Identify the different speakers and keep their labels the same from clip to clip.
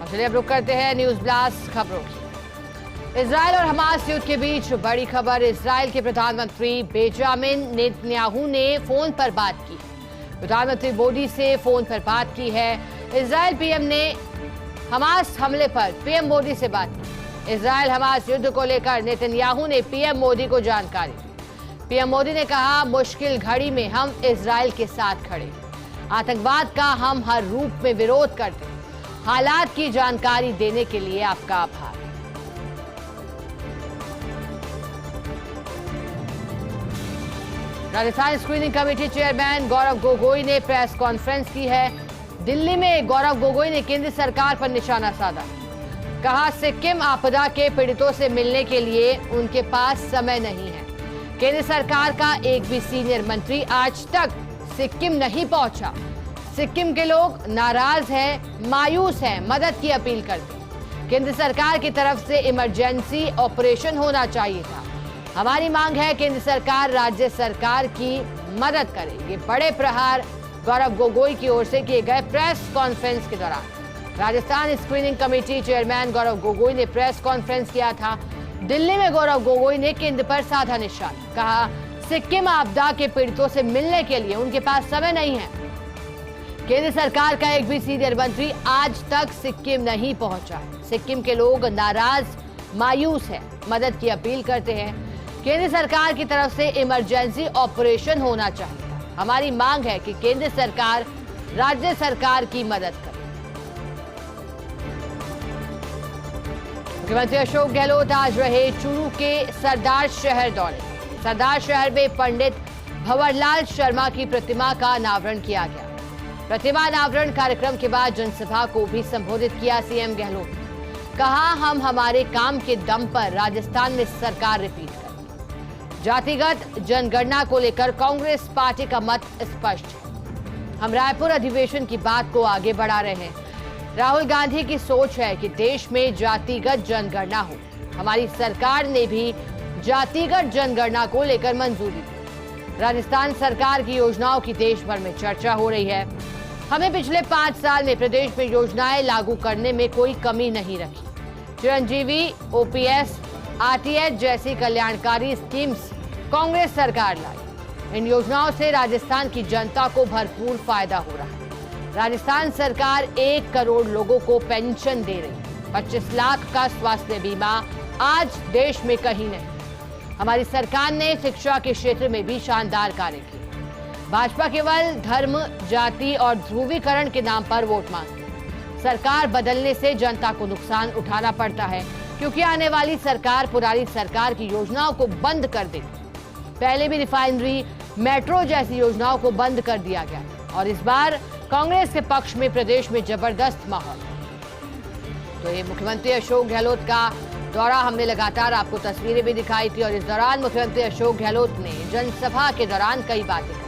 Speaker 1: चलिए अब रुक करते हैं न्यूज ब्लास्ट खबरों की। इजराइल और हमास युद्ध के बीच बड़ी खबर। इजराइल के प्रधानमंत्री बेंजामिन नेतन्याहू ने फोन पर बात की। प्रधानमंत्री मोदी से फोन पर बात की है। इजराइल पीएम ने हमास हमले पर पीएम मोदी से बात की। इजराइल हमास युद्ध को लेकर नेतन्याहू ने पीएम मोदी को जानकारी दी। पीएम मोदी ने कहा, मुश्किल घड़ी में हम इजराइल के साथ खड़े। आतंकवाद का हम हर रूप में विरोध करते हैं। हालात की जानकारी देने के लिए आपका आभार। Rajasthan screening committee chairman Gaurav Gogoi ने प्रेस कॉन्फ्रेंस की है। दिल्ली में गौरव गोगोई ने केंद्र सरकार पर निशाना साधा। कहा, सिक्किम आपदा के पीड़ितों से मिलने के लिए उनके पास समय नहीं है। केंद्र सरकार का एक भी सीनियर मंत्री आज तक सिक्किम नहीं पहुंचा। सिक्किम के लोग नाराज हैं, मायूस हैं, मदद की अपील करते हैं। केंद्र सरकार की तरफ से इमरजेंसी ऑपरेशन होना चाहिए था। हमारी मांग है केंद्र सरकार राज्य सरकार की मदद करे। ये बड़े प्रहार गौरव गोगोई की ओर से किए गए प्रेस कॉन्फ्रेंस के दौरान। Rajasthan screening committee chairman Gaurav Gogoi ने प्रेस कॉन्फ्रेंस किया था। दिल्ली में गौरव गोगोई ने केंद्र पर साधा निशान। कहा, सिक्किम आपदा के पीड़ितों से मिलने के लिए उनके पास समय नहीं है। केंद्र सरकार का एक भी सीनियर मंत्री आज तक सिक्किम नहीं पहुंचा। सिक्किम के लोग नाराज, मायूस हैं, मदद की अपील करते हैं। केंद्र सरकार की तरफ से इमरजेंसी ऑपरेशन होना चाहिए। हमारी मांग है कि केंद्र सरकार राज्य सरकार की मदद करे। मुख्यमंत्री अशोक गहलोत आज रहे चूरू के सरदार शहर दौरे। सरदार शहर में पंडित भंवरलाल शर्मा की प्रतिमा का अनावरण किया गया। प्रतिमा अनावरण कार्यक्रम के बाद जनसभा को भी संबोधित किया सीएम गहलोत ने। कहा, हम हमारे काम के दम पर राजस्थान में सरकार रिपीट करेंगे। जातिगत जनगणना को लेकर कांग्रेस पार्टी का मत स्पष्ट है। हम रायपुर अधिवेशन की बात को आगे बढ़ा रहे हैं। राहुल गांधी की सोच है कि देश में जातिगत जनगणना हो। हमारी सरकार ने भी जातिगत जनगणना को लेकर मंजूरी दी। राजस्थान सरकार की योजनाओं की देश भर में चर्चा हो रही है। हमें पिछले 5 साल में प्रदेश में योजनाएं लागू करने में कोई कमी नहीं रखी। चिरंजीवी, ओपीएस, आरटीएच जैसी कल्याणकारी स्कीम्स कांग्रेस सरकार लाई। इन योजनाओं से राजस्थान की जनता को भरपूर फायदा हो रहा है। राजस्थान सरकार 1 करोड़ लोगों को पेंशन दे रही है। 25 लाख का स्वास्थ्य बीमा आज देश में कहीं नहीं। हमारी सरकार ने शिक्षा के क्षेत्र में भी शानदार कार्य किए। भाजपा केवल धर्म, जाति और ध्रुवीकरण के नाम पर वोट मांगती है। सरकार बदलने से जनता को नुकसान उठाना पड़ता है, क्योंकि आने वाली सरकार पुरानी सरकार की योजनाओं को बंद कर देगी। पहले भी रिफाइनरी, मेट्रो जैसी योजनाओं को बंद कर दिया गया और इस बार कांग्रेस के पक्ष में प्रदेश में जबरदस्त माहौल। तो ये मुख्यमंत्री अशोक गहलोत का दौरा, हमने लगातार आपको तस्वीरें भी दिखाई थी और इस दौरान मुख्यमंत्री अशोक गहलोत ने जनसभा के दौरान कई बातें की।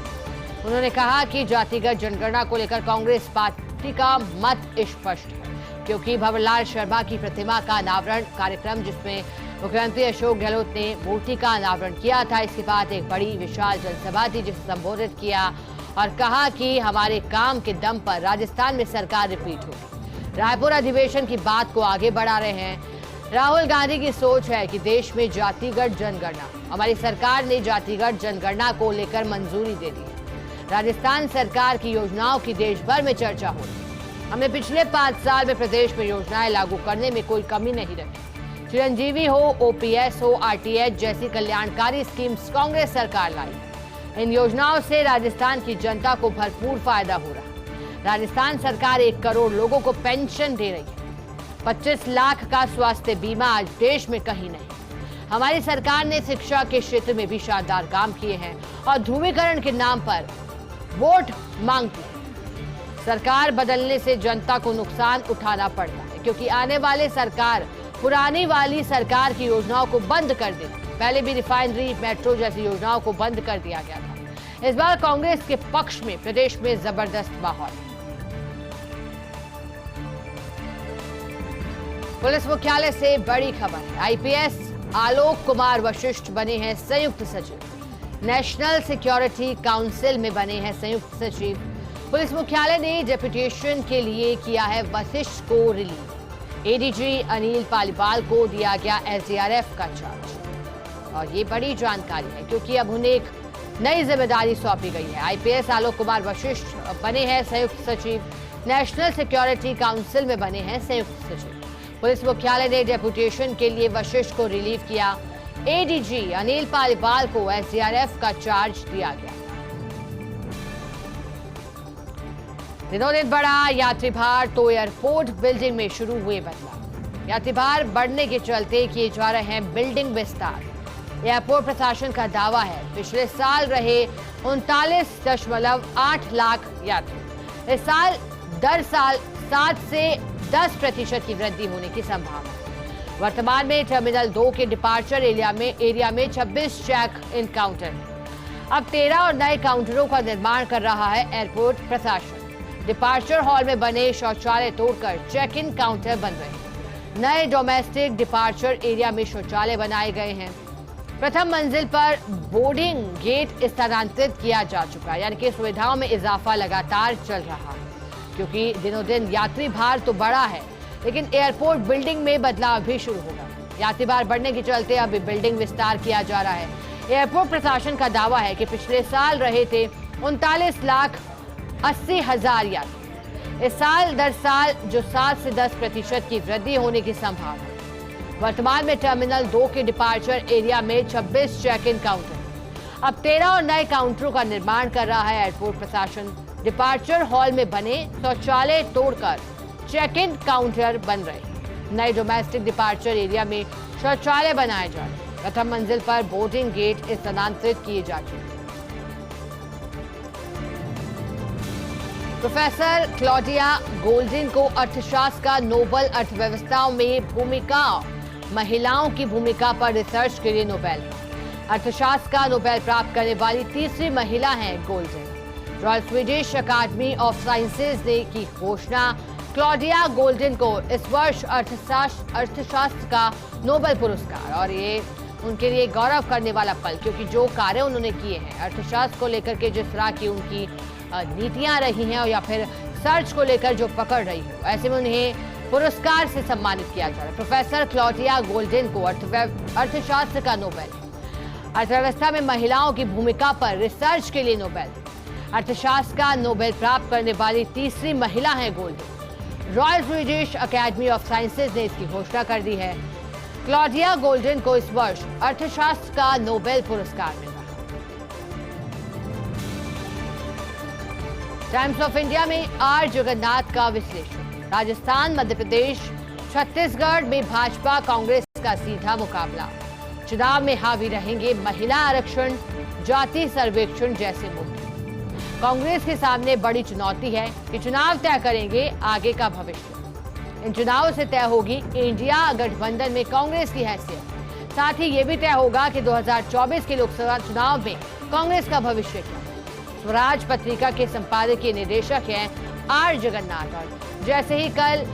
Speaker 1: उन्होंने कहा कि जातिगत जनगणना को लेकर कांग्रेस पार्टी का मत स्पष्ट है, क्योंकि भंवरलाल शर्मा की प्रतिमा का अनावरण कार्यक्रम, जिसमें मुख्यमंत्री अशोक गहलोत ने मूर्ति का अनावरण किया था, इसके बाद एक बड़ी विशाल जनसभा थी जिसे संबोधित किया और कहा कि हमारे काम के दम पर राजस्थान में सरकार रिपीट होगी। रायपुर अधिवेशन की बात को आगे बढ़ा रहे हैं। राहुल गांधी की सोच है कि देश में जातिगत जनगणना। हमारी सरकार ने जातिगत जनगणना को लेकर मंजूरी दे दी। राजस्थान सरकार की योजनाओं की देश भर में चर्चा हो रही। हमने पिछले 5 साल में प्रदेश में योजनाएं लागू करने में कोई कमी नहीं रखी। चिरंजीवी हो, ओपीएस हो, आरटीएच जैसी कल्याणकारी स्कीम्स कांग्रेस सरकार लाई। इन योजनाओं से राजस्थान की जनता को भरपूर फायदा हो रहा है। राजस्थान सरकार 1 करोड़ लोगों को पेंशन दे रही है। 25 लाख का स्वास्थ्य बीमा आज देश में कहीं नहीं। हमारी सरकार ने शिक्षा के क्षेत्र में भी शानदार काम किए हैं और ध्रुवीकरण के नाम पर वोट मांगती है। सरकार बदलने से जनता को नुकसान उठाना पड़ता है, क्योंकि आने वाले सरकार पुरानी वाली सरकार की योजनाओं को बंद कर देती। पहले भी रिफाइनरी, मेट्रो जैसी योजनाओं को बंद कर दिया गया था। इस बार कांग्रेस के पक्ष में प्रदेश में जबरदस्त माहौल। पुलिस मुख्यालय से बड़ी खबर है। आईपीएस आलोक कुमार वशिष्ठ बने हैं संयुक्त सचिव। नेशनल सिक्योरिटी काउंसिल में बने हैं संयुक्त सचिव। पुलिस मुख्यालय ने डेपुटेशन के लिए किया है वशिष्ठ को रिलीव। एडीजी अनिल पालीवाल को दिया गया एसडीआरएफ का चार्ज। और ये बड़ी जानकारी है क्योंकि अब उन्हें एक नई जिम्मेदारी सौंपी गई है। आईपीएस आलोक कुमार वशिष्ठ बने हैं संयुक्त सचिव, नेशनल सिक्योरिटी काउंसिल में बने हैं संयुक्त सचिव। पुलिस मुख्यालय ने डेपुटेशन के लिए वशिष्ठ को रिलीव किया। एडीजी अनिल पालीवाल को एसडीआरएफ का चार्ज दिया गया। दिनों दिन बढ़ा यात्री भार तो एयरपोर्ट बिल्डिंग में शुरू हुए बदलाव। यात्री भार बढ़ने के चलते किए जा रहे हैं बिल्डिंग विस्तार। एयरपोर्ट प्रशासन का दावा है पिछले साल रहे 39.8 लाख यात्री, इस साल दर साल 7 से 10% की वृद्धि होने की संभावना है। वर्तमान में टर्मिनल 2 के डिपार्चर एरिया में 26 चेक इन काउंटर है। अब 13 और नए काउंटरों का निर्माण कर रहा है एयरपोर्ट प्रशासन। डिपार्चर हॉल में बने शौचालय तोड़कर चेक इन काउंटर बन रहे हैं। नए डोमेस्टिक डिपार्चर एरिया में शौचालय बनाए गए हैं। प्रथम मंजिल पर बोर्डिंग गेट स्थानांतरित किया जा चुका है, यानी कि सुविधाओं में इजाफा लगातार चल रहा है। क्योंकि दिनों दिन यात्री भार तो बढ़ा है, लेकिन एयरपोर्ट बिल्डिंग में बदलाव भी शुरू होगा। यात्री भार बढ़ने के चलते अब बिल्डिंग विस्तार किया जा रहा है। एयरपोर्ट प्रशासन का दावा है कि पिछले साल रहे थे 39,80,000 यात्री, इस साल दर साल जो 7 से 10% की वृद्धि होने की संभावना है। वर्तमान में टर्मिनल 2 के डिपार्चर एरिया में 26 चेक इन काउंटर, अब 13 और नए काउंटरों का निर्माण कर रहा है एयरपोर्ट प्रशासन। डिपार्चर हॉल में बने शौचालय तोड़कर चेक इन काउंटर बन रहे। नए डोमेस्टिक डिपार्चर एरिया में शौचालय बनाए जा रहे। प्रथम मंजिल पर बोर्डिंग गेट स्थानांतरित किए जा चुके। प्रोफेसर क्लॉडिया गोल्डिन को अर्थशास्त्र का नोबेल, अर्थव्यवस्थाओं में भूमिका, महिलाओं की भूमिका पर रिसर्च के लिए नोबेल। अर्थशास्त्र का नोबेल प्राप्त करने वाली तीसरी महिला हैं Goldin. Royal Swedish Academy of Sciences ने की घोषणा। क्लॉडिया गोल्डिन को इस वर्ष अर्थशास्त्र का नोबेल पुरस्कार, और ये उनके लिए गौरव करने वाला पल, क्योंकि जो कार्य उन्होंने किए हैं अर्थशास्त्र को लेकर के, जिस तरह की उनकी नीतियां रही हैं या फिर सर्च को लेकर जो पकड़ रही हो, ऐसे में उन्हें पुरस्कार से सम्मानित किया जा रहा है। प्रोफेसर क्लॉडिया गोल्डिन को अर्थशास्त्र का नोबेल, अर्थव्यवस्था में महिलाओं की भूमिका पर रिसर्च के लिए नोबेल। अर्थशास्त्र का नोबेल प्राप्त करने वाली तीसरी महिला हैं Goldin. Royal Swedish academy of Sciences ने इसकी घोषणा कर दी है। क्लॉडिया गोल्डिन को इस वर्ष अर्थशास्त्र का नोबेल पुरस्कार मिला। टाइम्स ऑफ इंडिया में आर जगन्नाथ का विश्लेषण। राजस्थान, मध्य प्रदेश, छत्तीसगढ़ में भाजपा कांग्रेस का सीधा मुकाबला। चुनाव में हावी रहेंगे महिला आरक्षण, जाति सर्वेक्षण जैसे मुद्दे। कांग्रेस के सामने बड़ी चुनौती है कि चुनाव तय करेंगे आगे का भविष्य। इन चुनावों से तय होगी इंडिया गठबंधन में कांग्रेस की हैसियत। साथ ही ये भी तय होगा कि 2024 के लोकसभा चुनाव में कांग्रेस का भविष्य क्या है। स्वराज पत्रिका के संपादकीय निदेशक हैं आर जगन्नाथ, और जैसे ही कल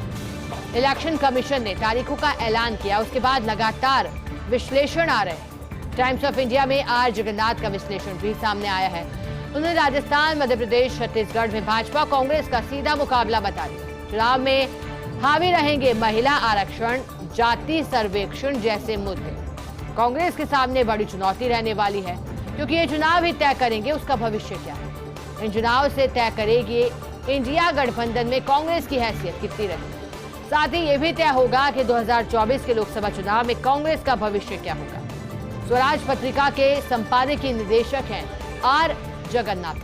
Speaker 1: इलेक्शन कमीशन ने तारीखों का ऐलान किया, उसके बाद लगातार विश्लेषण आ रहे हैं। टाइम्स ऑफ इंडिया में आर जगन्नाथ का विश्लेषण भी सामने आया है। उन्होंने राजस्थान, मध्य प्रदेश, छत्तीसगढ़ में भाजपा कांग्रेस का सीधा मुकाबला बता दिया। चुनाव में हावी रहेंगे महिला आरक्षण, जाति सर्वेक्षण जैसे मुद्दे। कांग्रेस के सामने बड़ी चुनौती रहने वाली है, क्योंकि ये चुनाव ही तय करेंगे उसका भविष्य क्या है। इन चुनाव से तय करेगी इंडिया गठबंधन में कांग्रेस की हैसियत कितनी रहेगी। साथ ही ये भी तय होगा कि 2024 के लोकसभा चुनाव में कांग्रेस का भविष्य क्या होगा। स्वराज पत्रिका के संपादकीय निदेशक हैं आर जगन्नाथ।